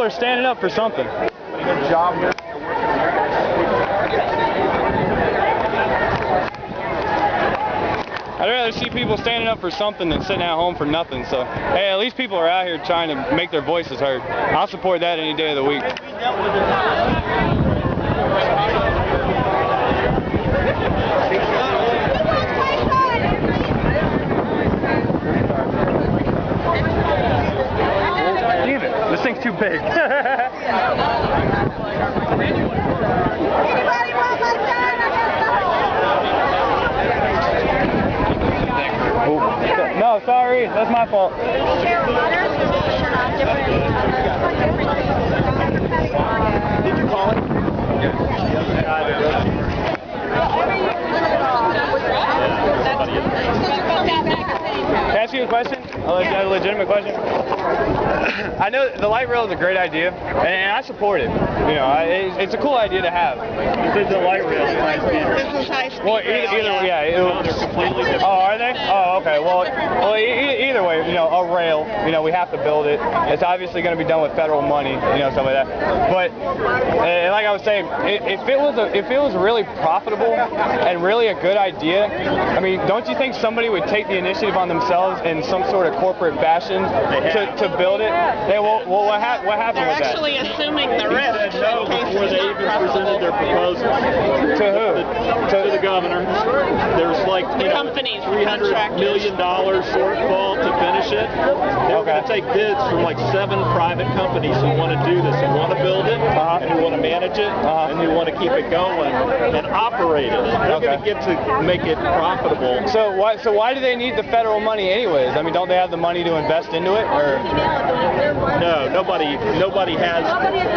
are standing up for something. Good job here. I'd rather see people standing up for something than sitting at home for nothing. So, hey, at least people are out here trying to make their voices heard. I'll support that any day of the week. Damn it, this thing's too big. No, sorry, that's my fault. Did you call it? Can I ask you a question? A legitimate question? I know the light rail is a great idea, and I support it. You know, it's a cool idea to have. This is a light rail. This is high speed. Well, they're completely different. Oh, are they? Oh, okay. Well, either way, you know, a rail, you know, we have to build it. It's obviously going to be done with federal money, you know, stuff like that. But like I was saying, if it was really profitable and really a good idea, I mean, don't you think somebody would take the initiative on themselves in some sort of corporate fashion to build it? What happened with that? They're actually assuming the risk. They said no before they even presented their proposal. To who? To the governor. There's like Companies, $300 million shortfall to finish it. They're going to take bids from like 7 private companies who want to do this, who want to build it, and who want to manage it, and who want to keep it going and operate it. They're going to get to make it profitable. So why do they need the federal money anyways? I mean, don't they have the money to invest into it? Or no, nobody has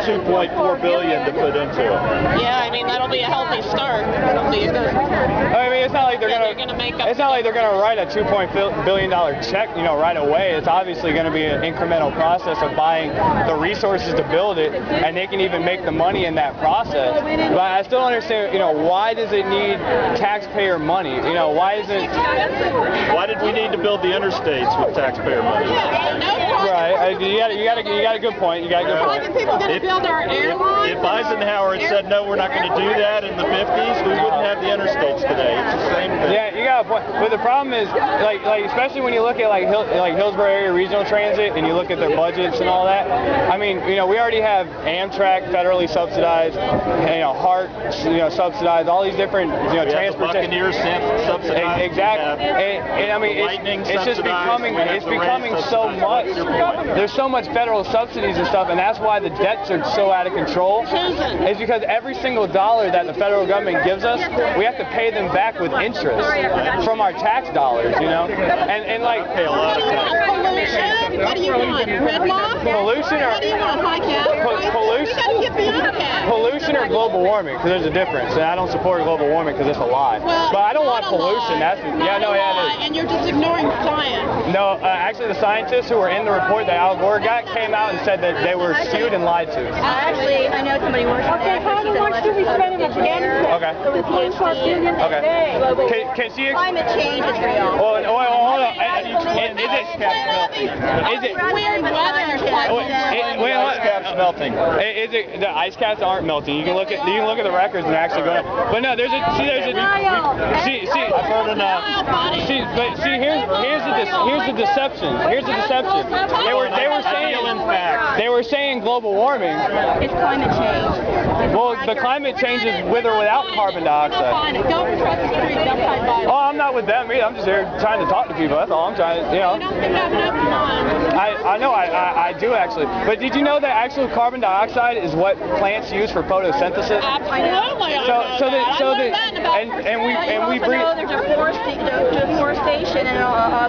$2.4 billion to put into it. Yeah, I mean that'll be a healthy start. It'll be a good. I mean, it's not like they're gonna make up. It's not like they're gonna write a $2.4 billion check, you know, right away. It's obviously going to be an incremental process of buying the resources to build it, and they can even make the money in that process. But I still don't understand, you know, why does it need taxpayer money? You know, why did we need to build the interstates with taxpayer money? Right. You got a good point. You got a good point. People going to build our airline? If Eisenhower had said no, we're not going to do that in the 50s, we wouldn't have the interstates today. It's the same thing. Yeah, you got a point. But the problem is, like especially when you look at like Hillsborough area regional transit and you look at their budgets and all that. I mean, you know, we already have Amtrak federally subsidized, you know, HART, you know, subsidized, all these different, you know, transportation. Buccaneers subsidized. Exactly. And I mean, it's just becoming so much. There's so much federal subsidies and stuff, and that's why the debts are so out of control. It's because every single dollar that the federal government gives us, we have to pay them back with interest from our tax dollars, you know? And like, pay a lot of tax. Pollution? What do you want? Gridlock? Pollution or what do you want? High cap? pollution? We got to get beyond that. Pollution or global warming? Because there's a difference, and I don't support global warming because it's a lie. Well, but I don't want pollution. That's it is. And you're just ignoring science. No, actually, the scientists who were in the report that Al Gore got came out and said that they were skewed and lied to. Actually, I know somebody works on that. How much do we spend in Afghanistan? Okay. So we can't talk billion a day. Can she? Climate change is real. Well, hold on. Is it Weird weather. Ice caps melting. Is it the ice caps aren't melting? You can look at the records and actually go. But no, there's a I've heard enough. Here's the deception. They were saying global warming. It's climate change. Well, the climate change is with or without carbon dioxide. Don't trust the street. Don't fight by. Oh, I'm not with them either. I'm just here trying to talk to people. That's all I'm trying to, you know. I know, I do actually. But did you know that actual carbon dioxide is what plants use for photosynthesis? Absolutely. And we breathe. There's deforestation in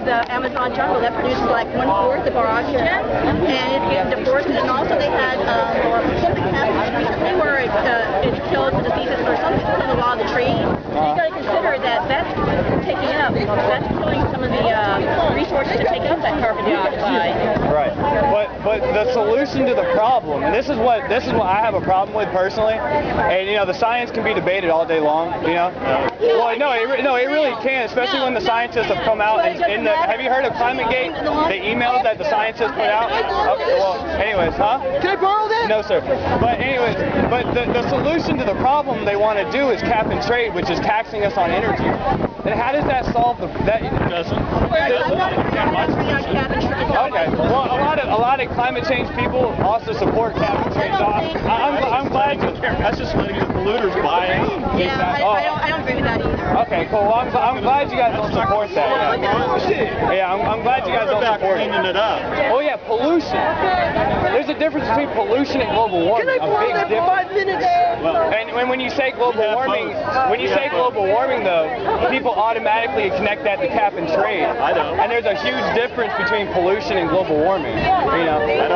the Amazon jungle that produces like 1/4 of our oxygen, and it gets deforested. And also they had something happened recently where it kills the diseases or something because of a lot of the trees. So you got to consider that that's taking up, that's killing some of the resources forced to take up that carbon dioxide. Right. But the solution to the problem, and this is what I have a problem with personally, and you know the science can be debated all day long, you know. Well, no, it really can, especially when the scientists have come out and have you heard of ClimateGate? The emails that the scientists put out. Okay, well, anyways, huh? Can I borrow that? No, sir. But anyways, the solution to the problem they want to do is cap and trade, which is taxing us on energy. And how does that solve that? It doesn't. Okay. Well, a lot of climate change people also support cap and trade. So I'm glad you. That's just letting the polluters buy it. Yeah, I don't agree with that either. Okay, cool. Well, I'm glad you guys don't support that. Yeah, I'm glad you guys don't support it. Cleaning it up. Oh yeah, pollution. There's a difference between pollution and global warming. Can I borrow that for 5 minutes? And when you say global warming, though, people automatically connect that to cap and trade. I don't. And there's a huge difference between pollution and global warming. You know. I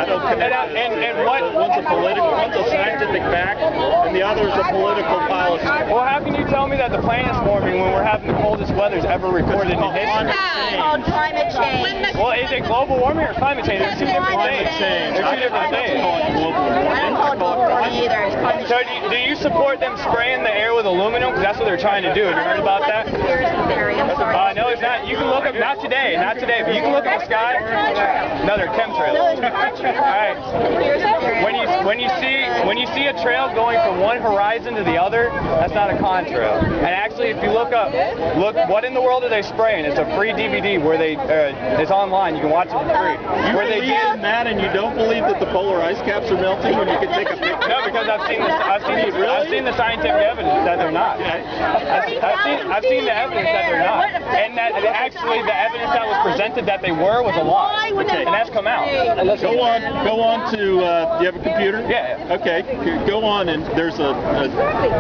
don't connect it. And what? One's a political, one's a scientific fact, and the other is a political policy. Well, how can you tell me that the planet's warming when we're having the coldest weathers ever recorded in history? It's called climate change. Well, is it global warming or climate change? There's two different things. There's two different things. I don't call it global warming either. It's climate So change. do you support them spraying the air with aluminum? Because that's what they're trying to do. Have you heard about that? Conspiracy theory. I'm sorry. No, it's not. You can look up, not today, but you can look at the sky. No, they're chemtrails. No, it's contrary. All right. Conspiracy theory. When you see a trail going from one horizon to the other, that's not a contrail. And actually, if you look what in the world are they spraying? It's a free DVD where it's online. You can watch it for free. You believe in that, and you don't believe that the polar ice caps are melting when you can take a picture? No, because I've seen the scientific evidence that they're not. I've seen the evidence that they're not, and that actually the evidence that was presented that they were was a lie, and that's come out. Go on to. Do you have a computer? Yeah. Okay. Go on, and there's a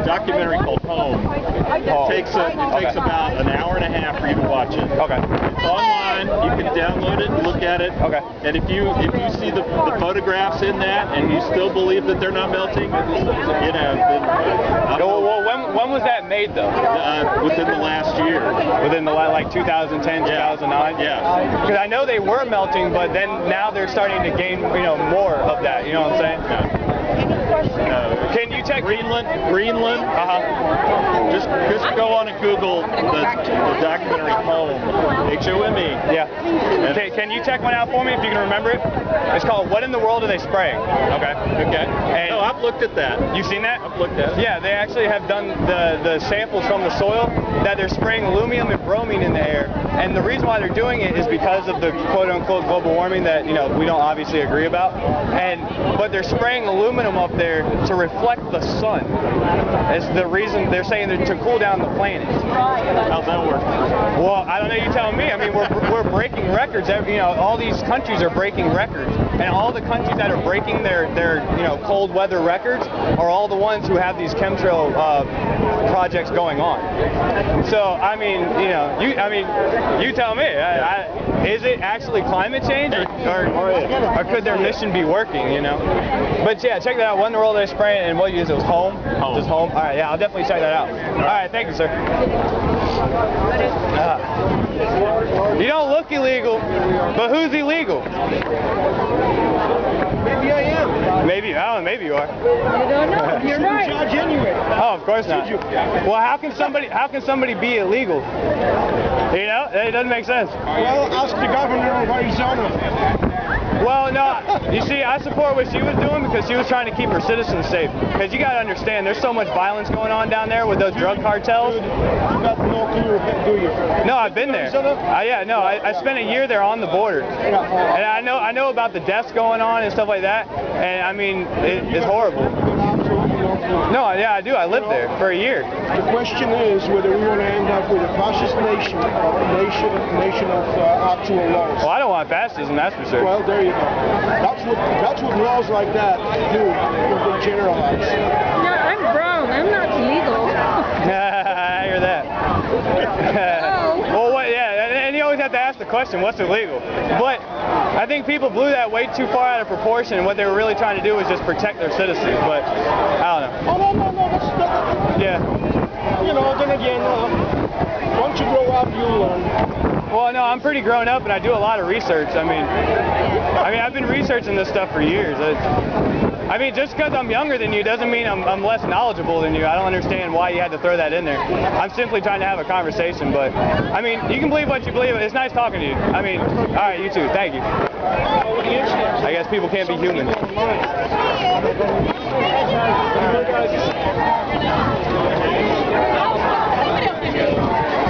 documentary called Home. It takes about an hour and a half for you to watch it. Okay. It's online. You can download it and look at it. Okay. And if you see the photographs in that, and you still believe that they're not melting, you know. Well, when was that made though? Within the last year. Within the like 2010, 2009. Yeah. Because I know they were melting, but then now they're starting to gain, more of that. You know what I'm saying? Can you check Greenland? Uh-huh. Just go on and Google the documentary Home. H-O-M-E. Yeah. Can you check one out for me if you can remember it? It's called What in the World Are They Spraying? Okay. And No, I've looked at that. You've seen that? I've looked at it. Yeah, they actually have done the samples from the soil that they're spraying aluminum and bromine in the air. And the reason why they're doing it is because of the quote-unquote global warming that, we don't obviously agree about. But they're spraying aluminum up there to reflect the sun. It's the reason they're saying that to cool down the planet. How's that work? Well, I don't know. You tell me. I mean, we're breaking records. All these countries are breaking records, and all the countries that are breaking their cold weather records are all the ones who have these chemtrail projects going on. So I mean, you tell me. Is it actually climate change, or could their mission be working? But yeah, check that out. What in the world are they spraying, and what you use? It was Home. Just Home. All right, yeah, I'll definitely check that out. All right, thank you, sir. You don't look illegal, but who's illegal? Maybe I am. Maybe maybe you are. You don't know. You're right. Judge anyway. Oh, of course not. Well, how can somebody be illegal? It doesn't make sense. Well, ask the governor of Arizona. Well, no, you see, I support what she was doing because she was trying to keep her citizens safe. Because you got to understand, there's so much violence going on down there with those drug cartels. You got no clue, do you? No, I've been there. I spent a year there on the border, and I know about the deaths going on and stuff like that. And I mean, it's horrible. No, yeah, I do. I lived there for a year. The question is whether we want to end up with a fascist nation or a nation of actual laws. Well, I don't want fascism, that's for sure. Well, there you go. That's what laws like that do if they generalize. No, I'm brown. I'm not illegal. I hear that. Well, and you always have to ask the question, what's illegal? But I think people blew that way too far out of proportion, and what they were really trying to do was just protect their citizens. But I don't know. Oh, no, that's yeah. Then again, once you grow up, you learn. Well, no, I'm pretty grown up and I do a lot of research. I mean, I've been researching this stuff for years. I mean, just because I'm younger than you doesn't mean I'm less knowledgeable than you. I don't understand why you had to throw that in there. I'm simply trying to have a conversation, but, I mean, you can believe what you believe. It's nice talking to you. I mean, all right, you too. Thank you. I guess people can't be human. See you.